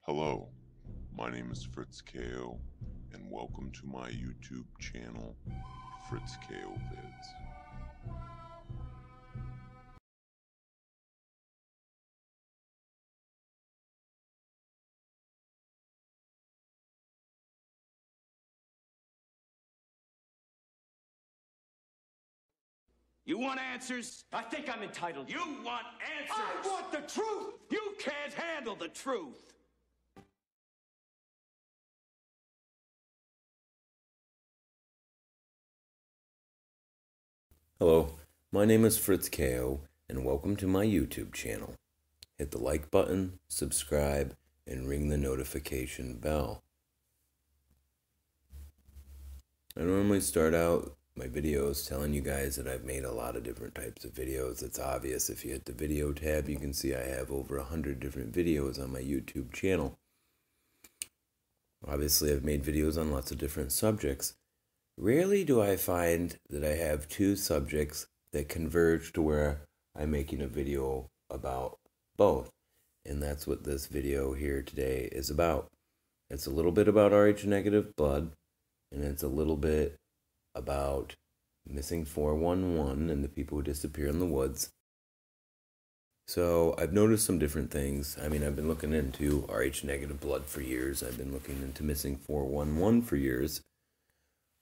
Hello, my name is Fritz KO, and welcome to my YouTube channel, Fritz KO Vids. You want answers? I think I'm entitled. You want answers? I want the truth! You can't handle the truth. Hello, my name is Fritz KO, and welcome to my YouTube channel. Hit the like button, subscribe, and ring the notification bell. I normally start out my videos telling you guys that I've made a lot of different types of videos. It's obvious if you hit the video tab, you can see I have over 100 different videos on my YouTube channel. Obviously, I've made videos on lots of different subjects. Rarely do I find that I have two subjects that converge to where I'm making a video about both. And that's what this video here today is about. It's a little bit about Rh negative blood, and it's a little bit about missing 411 and the people who disappear in the woods. So I've noticed some different things. I mean, I've been looking into Rh negative blood for years. I've been looking into missing 411 for years.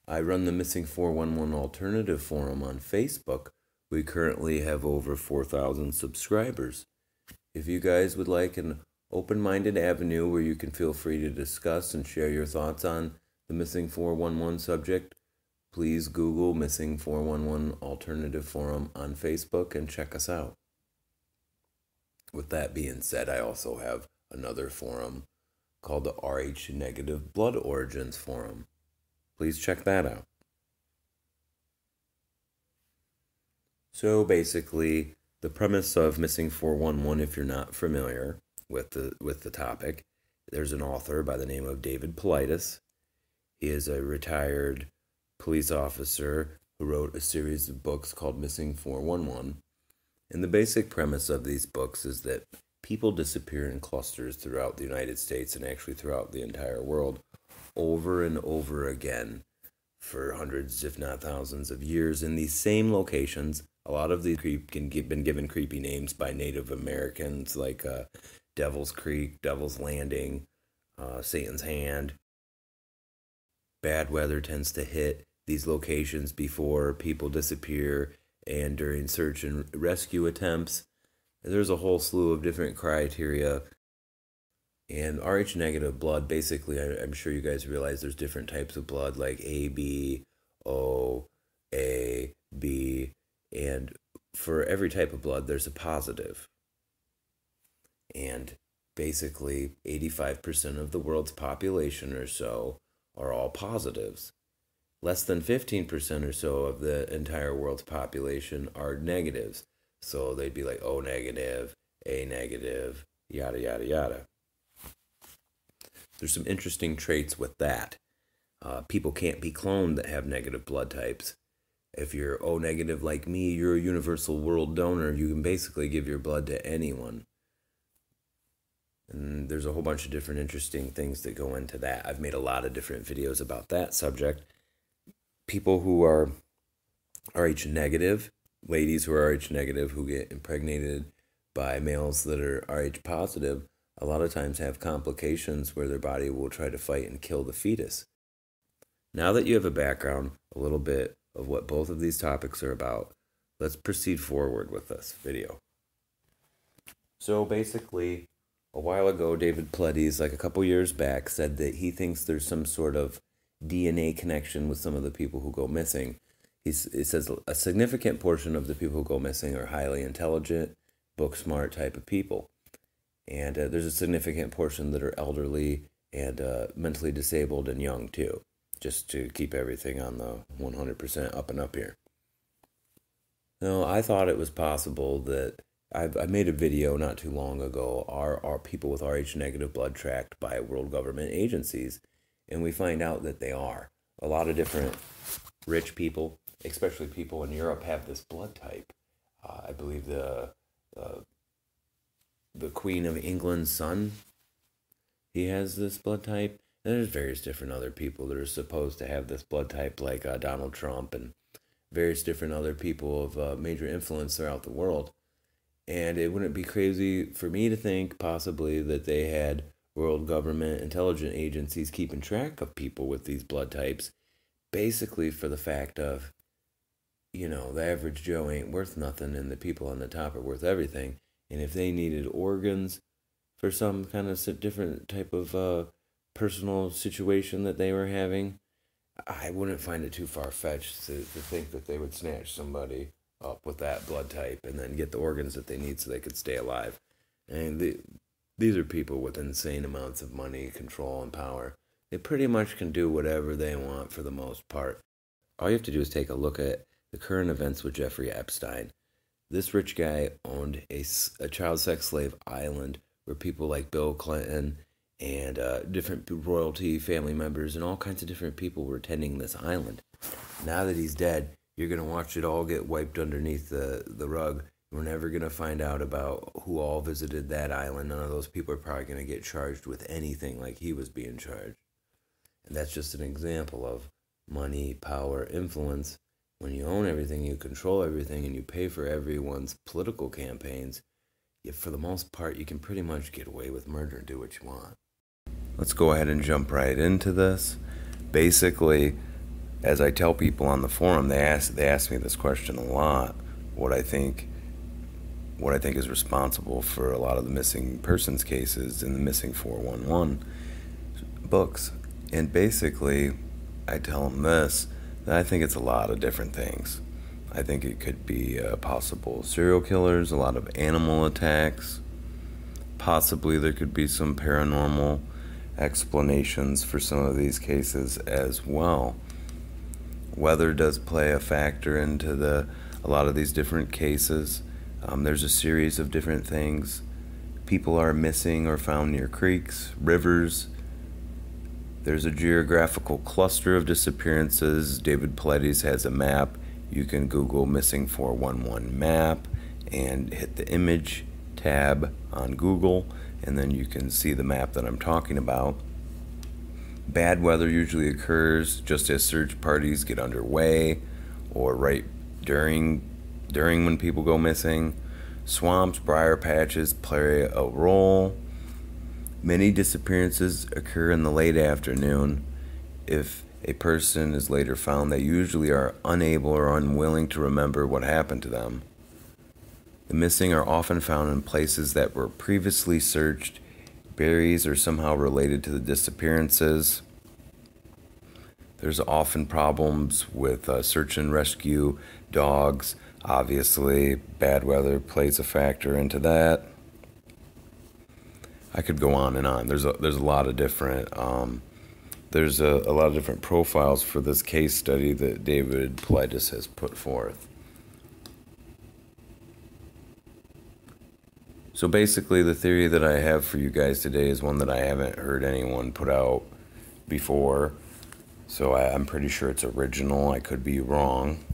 I run the Missing 411 Alternative Forum on Facebook. We currently have over 4,000 subscribers. If you guys would like an open-minded avenue where you can feel free to discuss and share your thoughts on the Missing 411 subject, please Google Missing 411 Alternative Forum on Facebook and check us out. With that being said, I also have another forum called the Rh Negative Blood Origins Forum. Please check that out. So basically, the premise of Missing 411, if you're not familiar with the topic, there's an author by the name of David Politis. He is a retired police officer who wrote a series of books called Missing 411. And the basic premise of these books is that people disappear in clusters throughout the United States and actually throughout the entire world over and over again for hundreds, if not thousands of years in these same locations. A lot of these been given creepy names by Native Americans, like Devil's Creek, Devil's Landing, Satan's Hand. Bad weather tends to hit these locations before people disappear and during search and rescue attempts. There's a whole slew of different criteria. And Rh negative blood, basically, I'm sure you guys realize there's different types of blood like A, B, O, A, B, and for every type of blood, there's a positive. And basically, 85% of the world's population or so are all positives. Less than 15% or so of the entire world's population are negatives. So they'd be like O negative, A negative, yada, yada, yada. There's some interesting traits with that. People can't be cloned that have negative blood types. If you're O negative like me, you're a universal world donor. You can basically give your blood to anyone. And there's a whole bunch of different interesting things that go into that. I've made a lot of different videos about that subject. People who are Rh negative, ladies who are Rh negative who get impregnated by males that are Rh positive, a lot of times have complications where their body will try to fight and kill the fetus. Now that you have a background, a little bit of what both of these topics are about, let's proceed forward with this video. So basically, a while ago, David Politis, like a couple years back, said that he thinks there's some sort of DNA connection with some of the people who go missing. He says a significant portion of the people who go missing are highly intelligent, book smart type of people. And there's a significant portion that are elderly and mentally disabled and young too, just to keep everything on the 100% up and up here. Now, I thought it was possible that I made a video not too long ago, are people with Rh negative blood tracked by world government agencies? And we find out that they are. A lot of different rich people, especially people in Europe, have this blood type. I believe the Queen of England's son, he has this blood type. And there's various different other people that are supposed to have this blood type, like Donald Trump and various different other people of major influence throughout the world. And it wouldn't be crazy for me to think possibly that they had world government intelligence agencies keeping track of people with these blood types, basically for the fact of, the average Joe ain't worth nothing and the people on the top are worth everything. And if they needed organs for some kind of different type of personal situation that they were having, I wouldn't find it too far-fetched to think that they would snatch somebody up with that blood type and then get the organs that they need so they could stay alive. And these are people with insane amounts of money, control, and power. They pretty much can do whatever they want for the most part. All you have to do is take a look at the current events with Jeffrey Epstein. This rich guy owned a child sex slave island where people like Bill Clinton and different royalty family members and all kinds of different people were attending this island. Now that he's dead, you're going to watch it all get wiped underneath the rug. We're never going to find out about who all visited that island. None of those people are probably going to get charged with anything like he was being charged. And that's just an example of money, power, influence. When you own everything, you control everything, and you pay for everyone's political campaigns, for the most part, you can pretty much get away with murder and do what you want. Let's go ahead and jump right into this. Basically, as I tell people on the forum, they ask me this question a lot, what I think is responsible for a lot of the missing persons cases in the missing 411 books. And basically, I tell them this, that I think it's a lot of different things. I think it could be possible serial killers, a lot of animal attacks. Possibly there could be some paranormal explanations for some of these cases as well. Weather does play a factor into a lot of these different cases. There's a series of different things. People are missing or found near creeks, rivers. There's a geographical cluster of disappearances. David Paulides has a map. You can Google missing 411 map and hit the image tab on Google, and then you can see the map that I'm talking about. Bad weather usually occurs just as search parties get underway or right during when people go missing. Swamps, briar patches play a role. Many disappearances occur in the late afternoon. If a person is later found, they usually are unable or unwilling to remember what happened to them. The missing are often found in places that were previously searched. Berries are somehow related to the disappearances. There's often problems with search and rescue dogs. Obviously, bad weather plays a factor into that. I could go on and on. There's a lot of different there's a lot of different profiles for this case study that David Paulides has put forth. So basically, the theory that I have for you guys today is one that I haven't heard anyone put out before. So I'm pretty sure it's original. I could be wrong.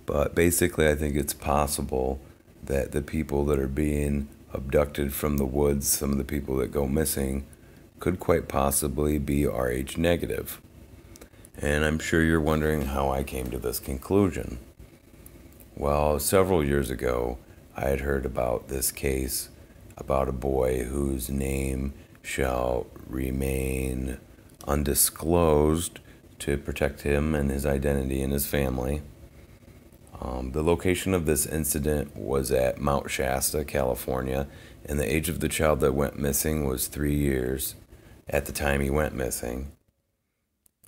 But basically, I think it's possible that the people that are being abducted from the woods, some of the people that go missing, could quite possibly be Rh negative. And I'm sure you're wondering how I came to this conclusion. Well, several years ago, I had heard about this case about a boy whose name shall remain undisclosed to protect him and his identity and his family. The location of this incident was at Mount Shasta, California, and the age of the child that went missing was 3 years at the time he went missing.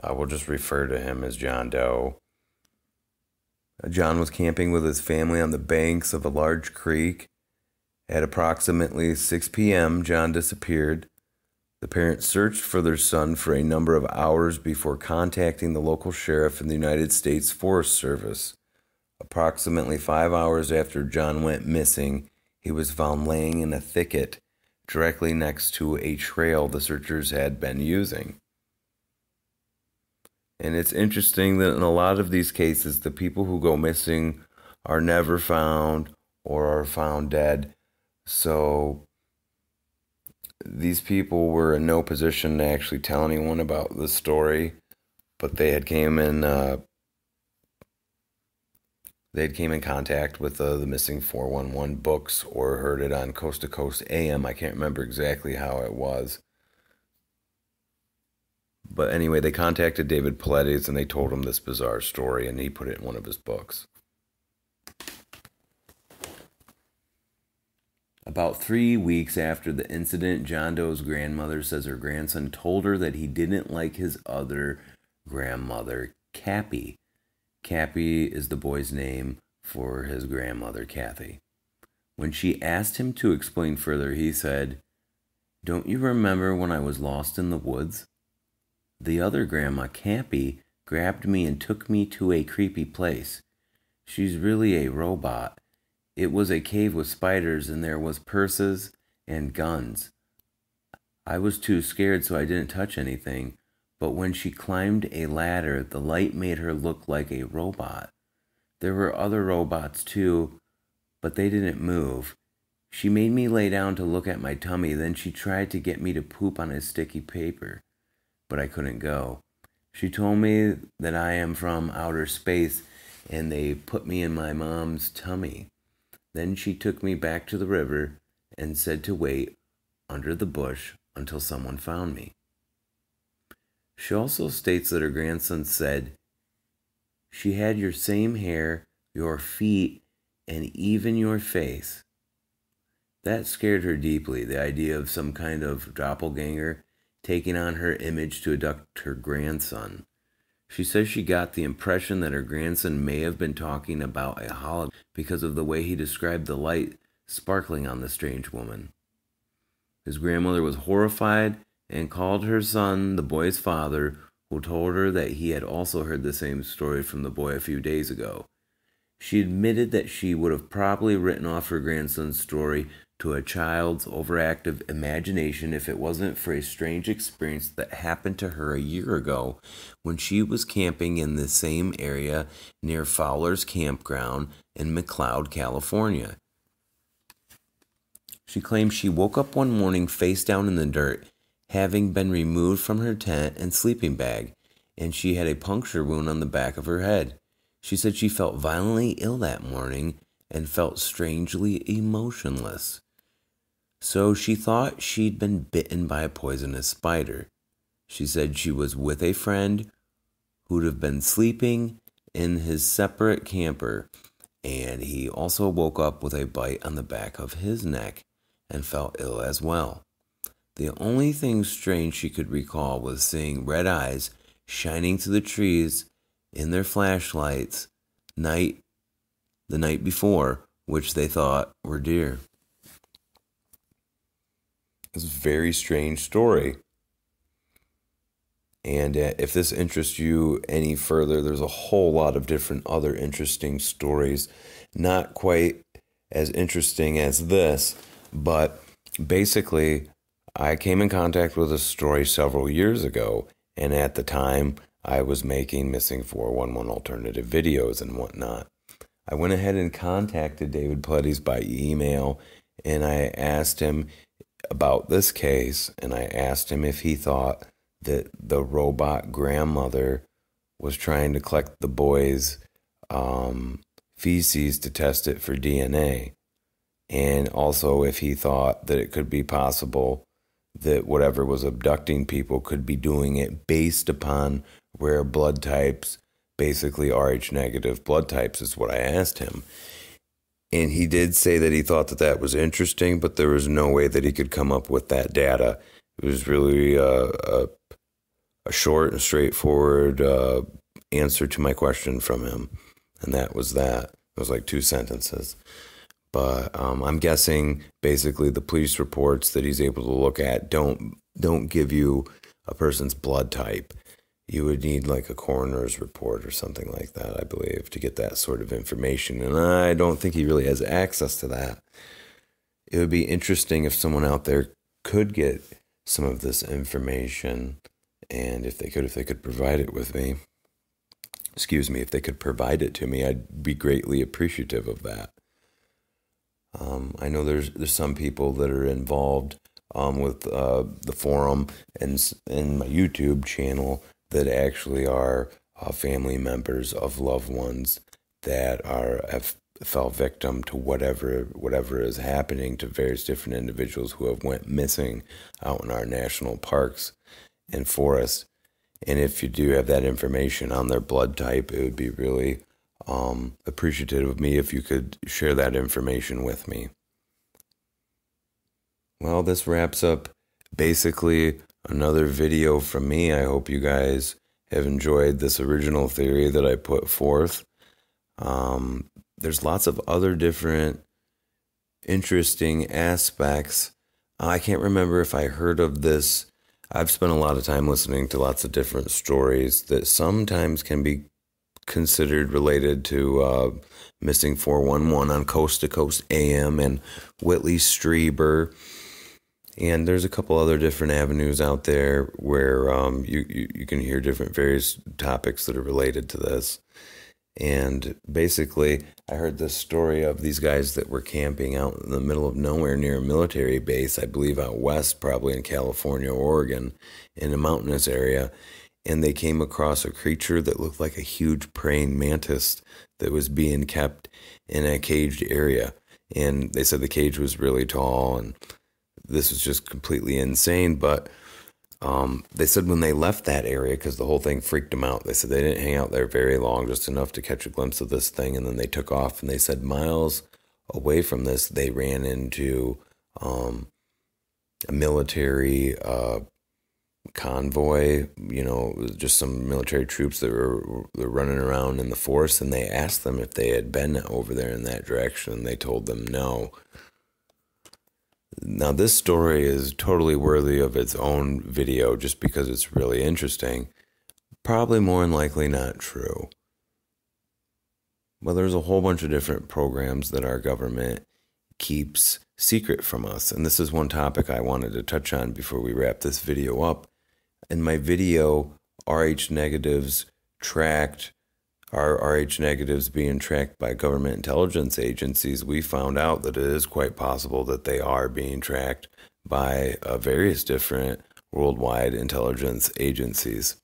I will just refer to him as John Doe. John was camping with his family on the banks of a large creek. At approximately 6 p.m., John disappeared. The parents searched for their son for a number of hours before contacting the local sheriff and the United States Forest Service. Approximately 5 hours after John went missing, he was found laying in a thicket directly next to a trail the searchers had been using. And it's interesting that in a lot of these cases, the people who go missing are never found or are found dead. So these people were in no position to actually tell anyone about the story, but they had came in contact with the Missing 411 books, or heard it on Coast to Coast AM. I can't remember exactly how it was. But anyway, they contacted David Paulides and they told him this bizarre story, and he put it in one of his books. About 3 weeks after the incident, John Doe's grandmother says her grandson told her that he didn't like his other grandmother, Cappy. Cappy is the boy's name for his grandmother, Kathy. When she asked him to explain further, he said, "Don't you remember when I was lost in the woods? The other grandma, Cappy, grabbed me and took me to a creepy place. She's really a robot. It was a cave with spiders and there was purses and guns. I was too scared, so I didn't touch anything. But when she climbed a ladder, the light made her look like a robot. There were other robots too, but they didn't move. She made me lay down to look at my tummy, then she tried to get me to poop on a sticky paper, but I couldn't go. She told me that I am from outer space, and they put me in my mom's tummy. Then she took me back to the river and said to wait under the bush until someone found me." She also states that her grandson said, "She had your same hair, your feet, and even your face." That scared her deeply, the idea of some kind of doppelganger taking on her image to abduct her grandson. She says she got the impression that her grandson may have been talking about a hologram because of the way he described the light sparkling on the strange woman. His grandmother was horrified and called her son the boy's father, who told her that he had also heard the same story from the boy a few days ago. She admitted that she would have probably written off her grandson's story to a child's overactive imagination if it wasn't for a strange experience that happened to her a year ago when she was camping in the same area near Fowler's Campground in McLeod, California. She claims she woke up one morning face down in the dirt, having been removed from her tent and sleeping bag, and she had a puncture wound on the back of her head. She said she felt violently ill that morning and felt strangely emotionless. So she thought she'd been bitten by a poisonous spider. She said she was with a friend who'd have been sleeping in his separate camper, and he also woke up with a bite on the back of his neck and felt ill as well. The only thing strange she could recall was seeing red eyes shining through the trees in their flashlights the night before, which they thought were deer. It's a very strange story. And if this interests you any further, there's a whole lot of different other interesting stories. Not quite as interesting as this, but basically, I came in contact with a story several years ago, and at the time, I was making Missing 411 alternative videos and whatnot. I went ahead and contacted David Paulides by email, and I asked him about this case, and I asked him if he thought that the robot grandmother was trying to collect the boy's feces to test it for DNA, and also if he thought that it could be possible that whatever was abducting people could be doing it based upon rare blood types, basically Rh negative blood types is what I asked him. And he did say that he thought that that was interesting, but there was no way that he could come up with that data. It was really a short and straightforward answer to my question from him, and that was that. It was like 2 sentences. But I'm guessing basically the police reports that he's able to look at don't give you a person's blood type. You would need like a coroner's report or something like that, I believe, to get that sort of information. And I don't think he really has access to that. It would be interesting if someone out there could get some of this information, and if they could provide it with me. If they could provide it to me, I'd be greatly appreciative of that. I know there's some people that are involved with the forum and my YouTube channel that actually are family members of loved ones that have fell victim to whatever is happening to various different individuals who have went missing out in our national parks and forests. And if you do have that information on their blood type, it would be really appreciative of me if you could share that information with me. Well, this wraps up basically another video from me. I hope you guys have enjoyed this original theory that I put forth. There's lots of other different interesting aspects. I can't remember if I heard of this. I've spent a lot of time listening to lots of different stories that sometimes can be considered related to Missing 411 on Coast to Coast AM and Whitley Strieber. And there's a couple other different avenues out there where you can hear different various topics that are related to this. And basically, I heard this story of these guys that were camping out in the middle of nowhere near a military base, I believe out west, probably in California or Oregon, in a mountainous area. And they came across a creature that looked like a huge praying mantis that was being kept in a caged area. And they said the cage was really tall, and this was just completely insane. But they said when they left that area, because the whole thing freaked them out, they said they didn't hang out there very long, just enough to catch a glimpse of this thing, and then they took off. And they said miles away from this, they ran into a military convoy, just some military troops that were running around in the forest, and they asked them if they had been over there in that direction. They told them no. Now, this story is totally worthy of its own video just because it's really interesting. Probably more than likely not true. But there's a whole bunch of different programs that our government keeps secret from us. And this is one topic I wanted to touch on before we wrap this video up. In my video, Rh negatives tracked, our Rh negatives being tracked by government intelligence agencies, we found out that it is quite possible that they are being tracked by various different worldwide intelligence agencies.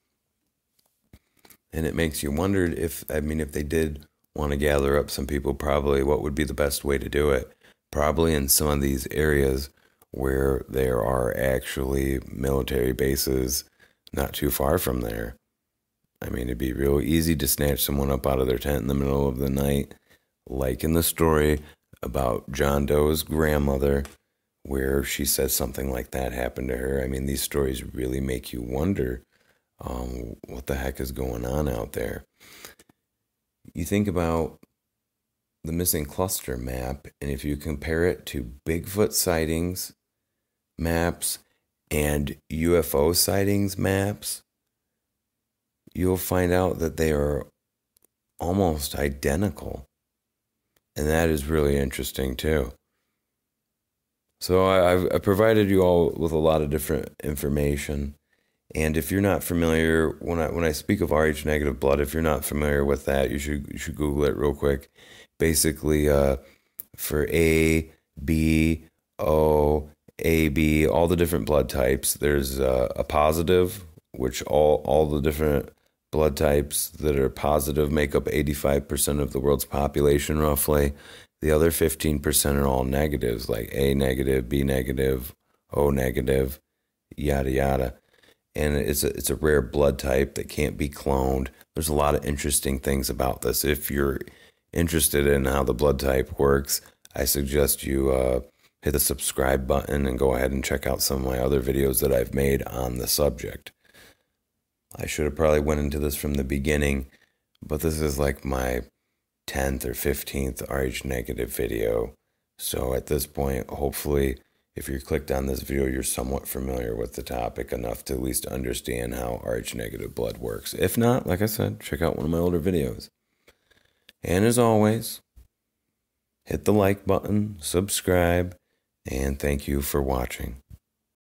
And it makes you wonder if they did want to gather up some people, probably what would be the best way to do it? Probably in some of these areas where there are actually military bases not too far from there. It'd be real easy to snatch someone up out of their tent in the middle of the night, like in the story about John Doe's grandmother, where she says something like that happened to her. These stories really make you wonder what the heck is going on out there. You think about the missing cluster map, and if you compare it to Bigfoot sightings maps and UFO sightings maps, you'll find out that they are almost identical. And that is really interesting too. So I've provided you all with a lot of different information. And if you're not familiar, when I speak of Rh negative blood, if you're not familiar with that, you should Google it real quick. Basically, for A, B, O, AB, all the different blood types, there's a positive, which all the different blood types that are positive make up 85% of the world's population, roughly. The other 15% are all negatives, like A negative, B negative, O negative, yada yada. And it's a rare blood type that can't be cloned. There's a lot of interesting things about this. If you're interested in how the blood type works, I suggest you hit the subscribe button and go ahead and check out some of my other videos that I've made on the subject. I should have probably went into this from the beginning, but this is like my 10th or 15th Rh negative video. So at this point, hopefully, if you clicked on this video, you're somewhat familiar with the topic enough to at least understand how Rh negative blood works. If not, like I said, check out one of my older videos. And as always, hit the like button, subscribe, and thank you for watching.